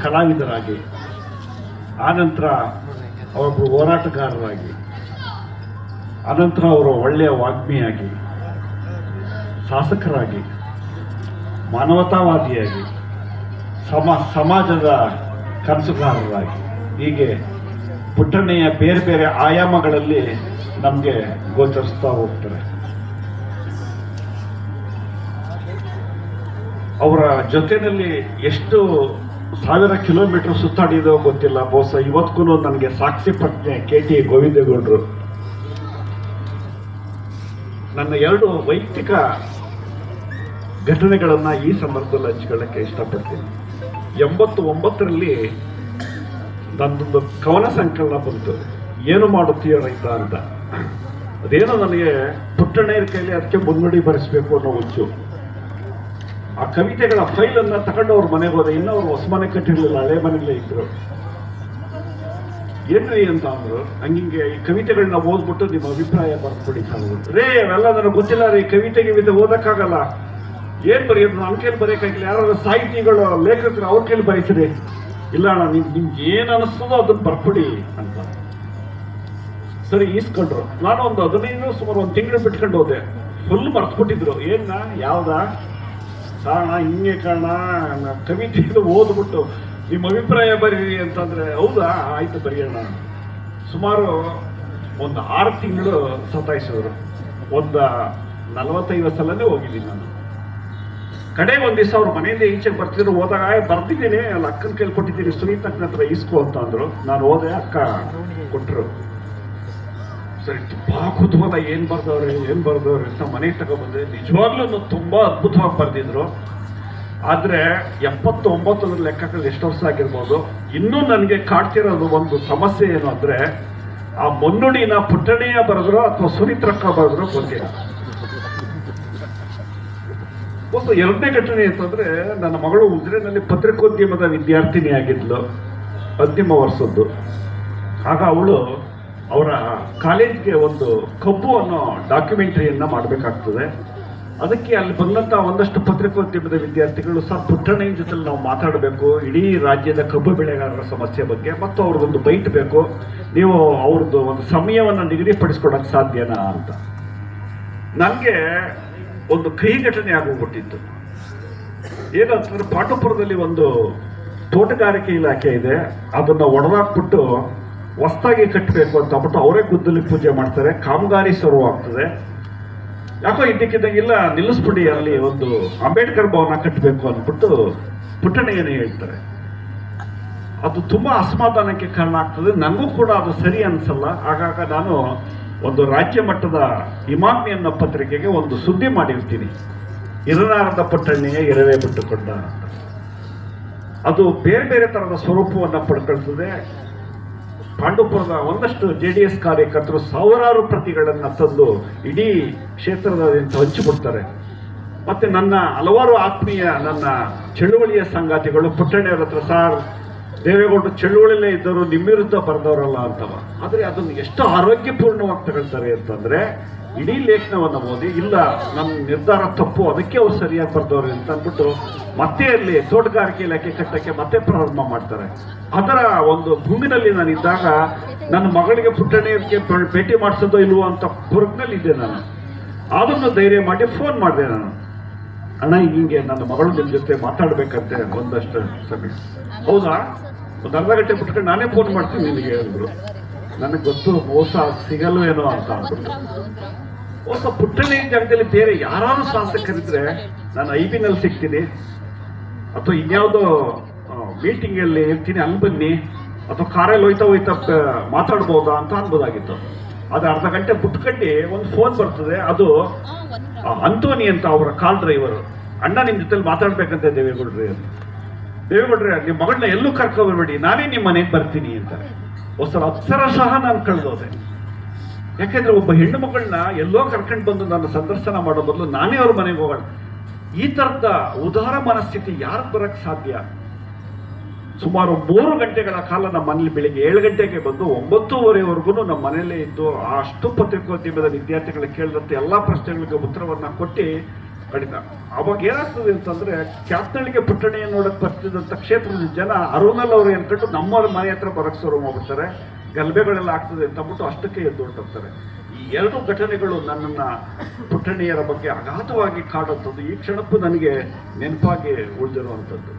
ಕಲಾವಿದರಾಗಿ, ಆನಂತರ ಅವರೊಬ್ಬರು ಹೋರಾಟಗಾರರಾಗಿ, ಅನಂತರ ಅವರು ಒಳ್ಳೆಯ ವಾಗ್ಮಿಯಾಗಿ, ಶಾಸಕರಾಗಿ, ಮಾನವತಾವಾದಿಯಾಗಿ, ಸಮಾಜದ ಕನಸುಗಾರರಾಗಿ, ಹೀಗೆ ಪುಟ್ಟಣ್ಣಯ್ಯ ಬೇರೆ ಬೇರೆ ಆಯಾಮಗಳಲ್ಲಿ ನಮಗೆ ಗೋಚರಿಸ್ತಾ ಹೋಗ್ತಾರೆ. ಅವರ ಜೊತೆಯಲ್ಲಿ ಎಷ್ಟು ಸಾವಿರ ಕಿಲೋಮೀಟರ್ ಸುತ್ತಾಡಿದೋ ಗೊತ್ತಿಲ್ಲ. ಬಹುಶಃ ಇವತ್ತಿಗೂ ನನಗೆ ಸಾಕ್ಷಿ ಪ್ರಜ್ಞೆ KT ಗೋವಿಂದೇಗೌಡರು. ನನ್ನ 2 ವೈಯಕ್ತಿಕ ಘಟನೆಗಳನ್ನು ಈ ಸಂದರ್ಭದಲ್ಲಿ ಹಂಚಿಕೊಳ್ಳಕ್ಕೆ ಇಷ್ಟಪಡ್ತೀನಿ. 89ರಲ್ಲಿ ನನ್ನೊಂದು ಕವನ ಸಂಕಲನ ಬಂತು, ಏನು ಮಾಡುತ್ತೀಯ ರೈತ ಅಂತ. ಅದೇನೋ ನನಗೆ ಪುಟ್ಟಣ್ಣಯ್ಯರ ಕೈಲಿ ಅದಕ್ಕೆ ಮುನ್ನುಡಿ ಬರೆಸಬೇಕು ಅನ್ನೋ ಹುಚ್ಚು. ಆ ಕವಿತೆಗಳ ಫೈಲನ್ನು ತಗೊಂಡು ಅವ್ರ ಮನೆಗೆ ಹೋದೆ. ಇನ್ನೂ ಅವ್ರು ಹೊಸ ಮನೆ ಕಟ್ಟಿರಲಿಲ್ಲ, ಹಳೆ ಮನೆಯಲ್ಲೇ ಇದ್ರು. ಏನ್ರಿ ಅಂತ ಅಂದ್ರು. ಹಂಗಿಂಗೆ ಈ ಕವಿತೆಗಳನ್ನ ಓದ್ಬಿಟ್ಟು ನಿಮ್ಮ ಅಭಿಪ್ರಾಯ ಬರ್ಕೊಡಿ ಸರ್. ರೇ ಅವೆಲ್ಲ ನನಗೆ ಗೊತ್ತಿಲ್ಲ ರೀ, ಕವಿತೆ ಓದಕ್ಕಾಗಲ್ಲ. ಏನ್ ಬರೆಯೋದು, ನನ್ನ ಕೈಲಿ ಬರೆಯೋಕ್ಕಾಗಿಲ್ಲ. ಯಾರು ಸಾಹಿತಿಗಳು ಲೇಖಕರು ಅವ್ರ ಕೈಲಿ ಬರೀತೀರಿ. ಇಲ್ಲ ಅಣ್ಣ, ನಿಮ್ಗೆ ಏನು ಅನಿಸ್ತದೋ ಅದನ್ನ ಬರ್ಕೊಡಿ ಅಂತ. ಸರಿ ಈಸ್ಕೊಂಡ್ರು. ನಾನು ಒಂದು 15 ಸುಮಾರು 1 ತಿಂಗಳು ಬಿಟ್ಕೊಂಡು ಹೋದೆ. ಫುಲ್ ಮರ್ತ್ಬಿಟ್ಟಿದ್ರು. ಏನ ಯಾವ್ದಾ ಕಾರಣ, ಹಿಂಗೆ ಕಾರಣ, ಕವಿತೆ ಓದ್ಬಿಟ್ಟು ನಿಮ್ಮ ಅಭಿಪ್ರಾಯ ಬರೀರಿ ಅಂತಂದ್ರೆ, ಹೌದಾ ಆಯ್ತು ಬರೆಯೋಣ. ಸುಮಾರು ಒಂದು 6 ತಿಂಗಳು ಸತಾಯಿಸಿದ್ರು. ಒಂದು 45 ಸಲನೇ ಹೋಗಿದ್ದೀನಿ ನಾನು. ಕಡೆಗೆ ಒಂದು ದಿವಸ ಅವ್ರ ಮನೆಯಿಂದ ಈಚೆಗೆ ಬರ್ತಿದ್ರು. ಹೋದಾಗ ಬರ್ತಿದ್ದೀನಿ, ಅಲ್ಲಿ ಅಕ್ಕನ ಕೈಲಿ ಕೊಟ್ಟಿದ್ದೀನಿ, ಸುನೀತಕ್ಕನ ಹತ್ರ ಇಸ್ಕೋ ಅಂತ ಅಂದ್ರು. ನಾನು ಹೋದೆ, ಅಕ್ಕ ಕೊಟ್ಟರು. ಸರಿ ತುಂಬಾ ಕುತೂಹಲ, ಏನ್ ಬರ್ದವ್ರೆ ಅಂತ ಮನೆಗೆ ತಗೊಬಂದೆ. ನಿಜವಾಗ್ಲೂ ತುಂಬಾ ಅದ್ಭುತವಾಗಿ ಬರ್ದಿದ್ರು. ಆದ್ರೆ 79 ಲೆಕ್ಕದಲ್ಲಿ ಎಷ್ಟು ವರ್ಷ ಆಗಿರ್ಬೋದು. ಇನ್ನೂ ನನಗೆ ಕಾಡ್ತಿರೋದು ಒಂದು ಸಮಸ್ಯೆ ಏನು ಅಂದ್ರೆ, ಆ ಮುನ್ನುಡಿನ ಪುಟ್ಟಣ್ಣಯ್ಯ ಬರೆದ್ರು ಅಥವಾ ಸುನೀತ್ರಕ್ಕ ಬರೆದ್ರು ಗೊತ್ತಿಲ್ಲ. ಒಂದು 2ನೇ ಘಟನೆ ಅಂತಂದ್ರೆ, ನನ್ನ ಮಗಳು ಉಜಿರೆನಲ್ಲಿ ಪತ್ರಿಕೋದ್ಯಮದ ವಿದ್ಯಾರ್ಥಿನಿ ಆಗಿದ್ಲು, 10ನೇ ವರ್ಷದ್ದು. ಆಗ ಅವಳು ಅವರ ಕಾಲೇಜ್ಗೆ ಒಂದು ಕಬ್ಬು ಅನ್ನೋ ಡಾಕ್ಯುಮೆಂಟ್ರಿಯನ್ನ ಮಾಡಬೇಕಾಗ್ತದೆ. ಅದಕ್ಕೆ ಅಲ್ಲಿ ಬಂದಂಥ ಒಂದಷ್ಟು ಪತ್ರಿಕೋದ್ಯಮದ ವಿದ್ಯಾರ್ಥಿಗಳು, ಸರ್ ಪುಟ್ಟಣ್ಣಯ್ಯನ ಜೊತೆ ನಾವು ಮಾತಾಡಬೇಕು ಇಡೀ ರಾಜ್ಯದ ಕಬ್ಬು ಬೆಳೆಗಾರರ ಸಮಸ್ಯೆ ಬಗ್ಗೆ, ಮತ್ತು ಅವ್ರದ್ದೊಂದು ಬೈಟ್ ಬೇಕು, ನೀವು ಅವ್ರದ್ದು ಒಂದು ಸಮಯವನ್ನು ನಿಗದಿಪಡಿಸ್ಕೊಡಕ್ಕೆ ಸಾಧ್ಯನಾ ಅಂತ. ನನಗೆ ಒಂದು ಕಹಿ ಘಟನೆ ಆಗೋಗ್ಬಿಟ್ಟಿತ್ತು. ಏನಂತಂದ್ರೆ, ಪಾಂಡವಪುರದಲ್ಲಿ ಒಂದು ತೋಟಗಾರಿಕೆ ಇಲಾಖೆ ಇದೆ. ಅದನ್ನು ಒಡೆದಾಕ್ಬಿಟ್ಟು ಹೊಸದಾಗಿ ಕಟ್ಟಬೇಕು ಅಂತ ಅಂದ್ಬಿಟ್ಟು ಅವರೇ ಗುದ್ದಲಿ ಪೂಜೆ ಮಾಡ್ತಾರೆ. ಕಾಮಗಾರಿ ಶುರುವಾಗ್ತದೆ. ಯಾಕೋ ಇದ್ದಕ್ಕಿದ್ದಂಗಿಲ್ಲ, ನಿಲ್ಲಿಸ್ಬಿಡಿ, ಅಲ್ಲಿ ಒಂದು ಅಂಬೇಡ್ಕರ್ ಭವನ ಕಟ್ಟಬೇಕು ಅಂದ್ಬಿಟ್ಟು ಪುಟ್ಟಣ್ಣಯ್ಯನೇ ಹೇಳ್ತಾರೆ. ಅದು ತುಂಬಾ ಅಸಮಾಧಾನಕ್ಕೆ ಕಾರಣ ಆಗ್ತದೆ. ನನಗೂ ಕೂಡ ಅದು ಸರಿ ಅನ್ಸಲ್ಲ. ಆಗಾಗ ನಾನು ಒಂದು ರಾಜ್ಯ ಮಟ್ಟದ ಇಮಾಮಿ ಅನ್ನೋ ಪತ್ರಿಕೆಗೆ ಒಂದು ಸುದ್ದಿ ಮಾಡಿರ್ತೀನಿ, ಇರನಾರದ ಪುಟ್ಟಣ್ಣಯ್ಯ ಎರವೇ ಬಿಟ್ಟುಕೊಂಡ ಅಂತ. ಅದು ಬೇರೆ ಬೇರೆ ತರದ ಸ್ವರೂಪವನ್ನು ಪಡ್ಕೊಳ್ತದೆ. ಪಾಂಡವಪುರದ ಒಂದಷ್ಟು JDS ಕಾರ್ಯಕರ್ತರು ಸಾವಿರಾರು ಪ್ರತಿಗಳನ್ನು ತಂದು ಇಡೀ ಕ್ಷೇತ್ರದಾದ್ಯಂತ ಹಂಚಿಬಿಡ್ತಾರೆ. ಮತ್ತೆ ನನ್ನ ಹಲವಾರು ಆತ್ಮೀಯ ನನ್ನ ಚಳುವಳಿಯ ಸಂಗಾತಿಗಳು ಪುಟ್ಟಣ್ಣಯ್ಯರ ಹತ್ರ, ಸಾರ್ ದೇವೇಗೌಡರು ಚಳುವಳಿಯಲ್ಲೇ ಇದ್ದವರು, ನಿಮ್ಮ ವಿರುದ್ಧ ಬರೆದವರಲ್ಲ ಅಂತವ. ಆದರೆ ಅದನ್ನು ಎಷ್ಟು ಆರೋಗ್ಯಪೂರ್ಣವಾಗಿ ತಗೊಳ್ತಾರೆ ಅಂತಂದ್ರೆ, ಇಡೀ ಲೇಖನವನ್ನು ಓದಿ, ಇಲ್ಲ ನಮ್ಮ ನಿರ್ಧಾರ ತಪ್ಪು, ಅದಕ್ಕೆ ಅವ್ರು ಸರಿಯಾಗಿ ಬರ್ದವ್ರೆ ಅಂತ ಅಂದ್ಬಿಟ್ಟು ಮತ್ತೆ ಅಲ್ಲಿ ತೋಟಗಾರಿಕೆ ಇಲಾಖೆ ಕಟ್ಟಕ್ಕೆ ಮತ್ತೆ ಪ್ರಾರಂಭ ಮಾಡ್ತಾರೆ. ಅದರ ಒಂದು ಗುಂಗಿನಲ್ಲಿ ನಾನಿದ್ದಾಗ ನನ್ನ ಮಗಳಿಗೆ ಪುಟ್ಟಣ್ಣಯ್ಯಕ್ಕೆ ಭೇಟಿ ಮಾಡಿಸೋದೋ ಇಲ್ವೋ ಅಂತ ಕೊರಗ್ನಲ್ಲಿದ್ದೆ ನಾನು. ಅದನ್ನು ಧೈರ್ಯ ಮಾಡಿ ಫೋನ್ ಮಾಡಿದೆ ನಾನು, ಅಣ್ಣ ಹಿಂಗೆ ನನ್ನ ಮಗಳು ನಿಮ್ಮ ಜೊತೆ ಮಾತಾಡ್ಬೇಕಂತೆ ಒಂದಷ್ಟು ಸಮಯ. ಹೌದಾ, ಒಂದು ಅರ್ಧ ಗಂಟೆ ಬಿಟ್ಕೊಂಡು ನಾನೇ ಫೋನ್ ಮಾಡ್ತೀನಿ ನಿನಗೆ ಹೇಳಿದ್ರು. ನನಗೆ ಗೊತ್ತು ಮೋಸ ಸಿಗಲ್ವೇನೋ ಅಂತ ಅಂದ್ಬಿಟ್ಟು. ಹೊಸ ಪುಟ್ಟಣ್ಣಯ್ಯನ ಜಾಗದಲ್ಲಿ ಬೇರೆ ಯಾರು ಶಾಸಕರಿದ್ರೆ ನಾನು IB-ನಲ್ಲಿ ಸಿಗ್ತೀನಿ, ಅಥವಾ ಇನ್ಯಾವುದೋ ಮೀಟಿಂಗ್ ಅಲ್ಲಿ ಇರ್ತೀನಿ, ಅಲ್ಲಿ ಬನ್ನಿ, ಅಥವಾ ಕಾರಲ್ಲಿ ಹೋಯ್ತಾ ಮಾತಾಡ್ಬೋದಾ ಅಂತ ಅನ್ಬೋದಾಗಿತ್ತು. ಅದು ಅರ್ಧ ಗಂಟೆ ಬಿಟ್ಕೊಂಡು ಒಂದು ಫೋನ್ ಬರ್ತದೆ. ಅದು ಅಂತೋನಿ ಅಂತ ಅವರ ಕಾಲ್ ಡ್ರೈವರು. ಅಣ್ಣ ನಿಮ್ಮ ಜೊತೆಲಿ ಮಾತಾಡ್ಬೇಕಂತ ದೇವೇಗೌಡ್ರಿ ಅಂತ. ದೇವೇಗೌಡ್ರೆ ನಿಮ್ಮ ಮಗಳನ್ನ ಎಲ್ಲೂ ಕರ್ಕೊಬರ್ಬೇಡಿ, ನಾನೇ ನಿಮ್ಮ ಮನೆಗೆ ಬರ್ತೀನಿ ಅಂತಾರೆ. ಹೊಸ ಅಕ್ಷರಶಃ ನಾನು ಕಳೆದೋದೆ. ಯಾಕೆಂದ್ರೆ ಒಬ್ಬ ಹೆಣ್ಣು ಮಗಳನ್ನ ಎಲ್ಲೋ ಕರ್ಕೊಂಡು ಬಂದು ನನ್ನ ಸಂದರ್ಶನ ಮಾಡೋ ಬದಲು ನಾನೇ ಅವ್ರ ಮನೆಗೆ ಹೋಗೋಣ. ಈ ತರದ ಉದಾರ ಮನಸ್ಥಿತಿ ಯಾರು ಬರಕ್ ಸಾಧ್ಯ? ಸುಮಾರು 3 ಗಂಟೆಗಳ ಕಾಲ ನಮ್ಮ ಮನೇಲಿ ಬೆಳಿಗ್ಗೆ 7 ಗಂಟೆಗೆ ಬಂದು 9:30ವರೆಗೂ ನಮ್ಮ ಮನೆಯಲ್ಲೇ ಇದ್ದು ಅಷ್ಟು ಪತ್ರಿಕೋದ್ಯಮದ ವಿದ್ಯಾರ್ಥಿಗಳು ಕೇಳಿದಂತೆ ಎಲ್ಲಾ ಪ್ರಶ್ನೆಗಳಿಗೆ ಉತ್ತರವನ್ನ ಕೊಟ್ಟು ಖಂಡಿತ. ಅವಾಗ ಏನಾಗ್ತದೆ ಅಂತಂದ್ರೆ ಕ್ಯಾಪ್ನಳ್ಳಿಗೆ ಪುಟ್ಟಣಿಯನ್ನು ನೋಡಕ್ ಬರ್ತಿದ್ದಂಥ ಕ್ಷೇತ್ರದ ಜನ ಅರುಣಲ್ ಅವ್ರು ಏನ್ಕೊಂಡು ನಮ್ಮವ್ರ ಮನೆ ಹತ್ರ ಬರಕ್ ಶುರು ಮಾಡ್ಬಿಡ್ತಾರೆ, ಗಲಭೆಗಳೆಲ್ಲ ಆಗ್ತದೆ ಅಂತ ಅಂದ್ಬಿಟ್ಟು ಅಷ್ಟಕ್ಕೆ ಎದ್ದು ಹೊರಟೋಗ್ತಾರೆ. ಈ ಎರಡು ಘಟನೆಗಳು ನನ್ನನ್ನ ಪುಟ್ಟಣಿಯರ ಬಗ್ಗೆ ಅಗಾಧವಾಗಿ ಕಾಡುವಂಥದ್ದು ಈ ಕ್ಷಣಕ್ಕೂ ನನಗೆ ನೆನಪಾಗಿ ಉಳಿದಿರುವಂಥದ್ದು.